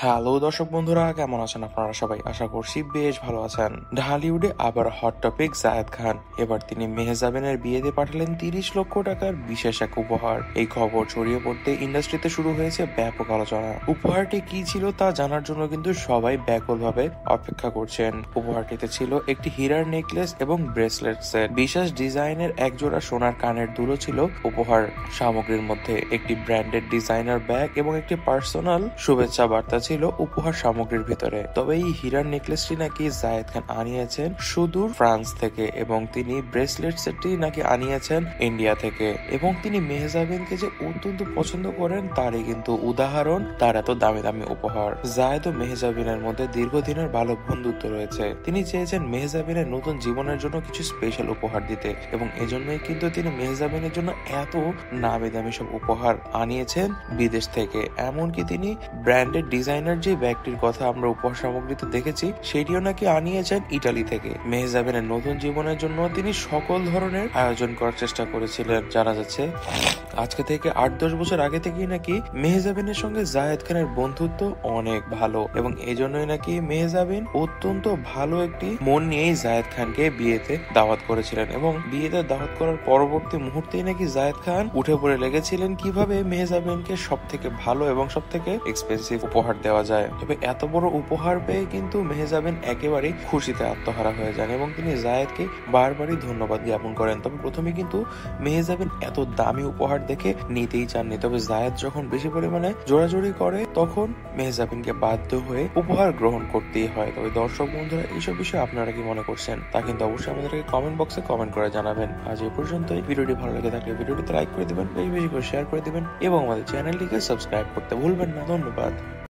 Hello দর্শক বন্ধুরা, কেমন আছেন আপনারা সবাই? আশা করছি বেশ ভালো আছেন। ঢালিউডে আবার হট টপিক জায়েদ খান। এবার তিনি মেহজাবিনের বিয়েতে পাঠালেন 30 লক্ষ টাকার বিশেষ এক উপহার। এই খবর ছড়িয়ে পড়তে ইন্ডাস্ট্রিতে শুরু হয়েছে ব্যাপক আলোচনা। উপহারটি কি ছিল তা জানার জন্য কিন্তু সবাই ব্যাকুলভাবে অপেক্ষা করছেন। উপহারটিতে ছিল একটি হীরার নেকলেস এবং ব্রেসলেট সেট। বিশেষ ডিজাইনের একজোড়া সোনার কানের দুলও ছিল উপহার সামগ্রীর মধ্যে। একটি ব্র্যান্ডেড ডিজাইনার ব্যাগ এবং একটি পার্সোনাল শুভেচ্ছা বার্তা ছিল উপহার সামগ্রীর ভিতরে। তবে এই হীরার নেকলেসটি নাকি জায়েদ খান আনিয়েছেন সুদূর ফ্রান্স থেকে এবং তিনি ব্রেসলেট সেটটি নাকি আনিয়েছেন ইন্ডিয়া থেকে। এবং তিনি মেহজাবিনকে যে অত্যন্ত পছন্দ করেন তারই কিন্তু উদাহরণ তার এত দামি দামি উপহার। জায়েদ ও মেহজাবিনের মধ্যে দীর্ঘদিনের ভালো বন্ধুত্ব রয়েছে। তিনি চেয়েছেন মেহজাবিনের নতুন জীবনের জন্য কিছু স্পেশাল উপহার দিতে এবং এজন্যই কিন্তু তিনি মেহজাবিনের জন্য এত নামি দামি সব উপহার আনিয়েছেন বিদেশ থেকে। এমনকি তিনি ব্র্যান্ডেড ডিজাইনার যে ব্যাগটির কথা আমরা উপহার সামগ্রীতে দেখেছি সেটিও নাকি আনিয়েছেন ইটালি থেকে। মেহজাবিনের নতুন জীবনের জন্য তিনি সকল ধরনের আয়োজন করার চেষ্টা করেছিলেন। জানা যাচ্ছে আজকে থেকে 8-10 বছর আগে থেকেই নাকি মেহজাবিনের সঙ্গে জায়েদ খানের বন্ধুত্ব অনেক ভালো এবং এজন্যই নাকি মেহজাবিন অত্যন্ত ভালো একটি মন নিয়েই জায়েদ খানকে বিয়েতে দাওয়াত করেছিলেন এবং বিয়েতে দাওয়াত করার পরবর্তী মুহূর্তেই নাকি জায়েদ খান উঠে পড়ে লেগেছিলেন কিভাবে মেহজাবিনকে সব থেকে ভালো এবং সব থেকে এক্সপেন্সিভ উপহার দেওয়া যায়। তবে এত বড় উপহার পেয়ে কিন্তু মেহজাবিন একেবারেই খুশিতে আত্মহারা হয়ে যান এবং তিনি জায়েদকে বারবারই ধন্যবাদ জ্ঞাপন করেন। তবে প্রথমে কিন্তু মেহজাবিন এত দামি উপহার দেখে নিতেই চাননি। তবে জায়েদ যখন বেশি পরিমাণে জোরাজোরি করে তখন মেহজাবিনকে বাধ্য হয়ে উপহার গ্রহণ করতেই হয়। তবে দর্শক বন্ধুরা, এইসব বিষয়ে আপনারা কি মনে করছেন তা কিন্তু অবশ্যই আমাদেরকে কমেন্ট বক্সে কমেন্ট করে জানাবেন। আজ এই পর্যন্তই। ভিডিওটি ভালো লেগে থাকলে ভিডিওটিতে লাইক করে দিবেন, বেশি বেশি করে শেয়ার করে দিবেন এবং আমাদের চ্যানেলটিকে সাবস্ক্রাইব করতে ভুলবেন না। ধন্যবাদ।